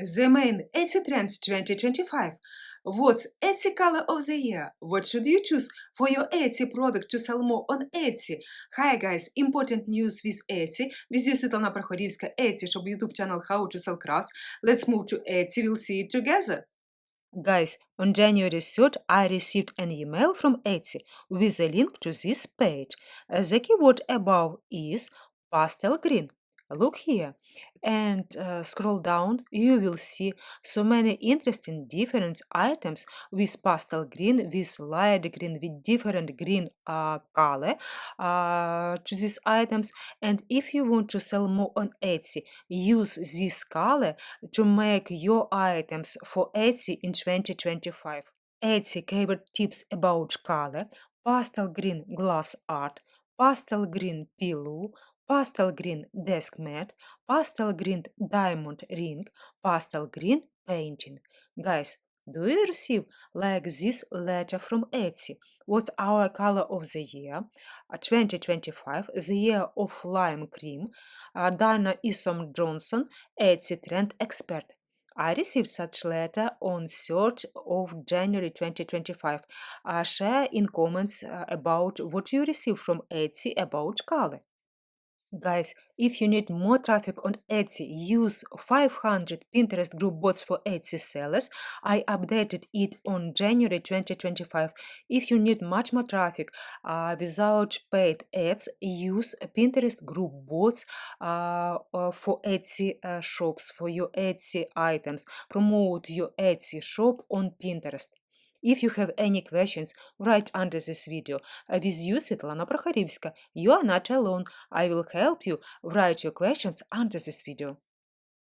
The main Etsy Trends 2025. What's Etsy color of the year? What should you choose for your Etsy product to sell more on Etsy? Hi guys, important news with Etsy. With you Світлана Прохорівська, Etsy, shop YouTube channel How to Sell Crafts. Let's move to Etsy, we'll see it together. Guys, on January 3rd, I received an email from Etsy with a link to this page. The keyword above is pastel green. Look here and scroll down. You will see so many interesting different items with pastel green, with light green, with different green color to these items. And if you want to sell more on Etsy, use this color to make your items for Etsy in 2025. Etsy keyword tips about color: pastel green glass art, pastel green pillow, pastel green desk mat, pastel green diamond ring, pastel green painting. Guys, do you receive like this letter from Etsy? What's our color of the year? 2025, the year of lime cream. Dana Isom Johnson, Etsy trend expert. I received such letter on 3rd of January 2025. Share in comments about what you received from Etsy about color. Guys, if you need more traffic on Etsy, use 500 Pinterest group bots for Etsy sellers. I updated it on January 2025. If you need much more traffic without paid ads, use Pinterest group bots for Etsy shops, for your Etsy items. Promote your Etsy shop on Pinterest. If you have any questions, write under this video. With you, Світлана Прохорівська. You are not alone. I will help you. Write your questions under this video.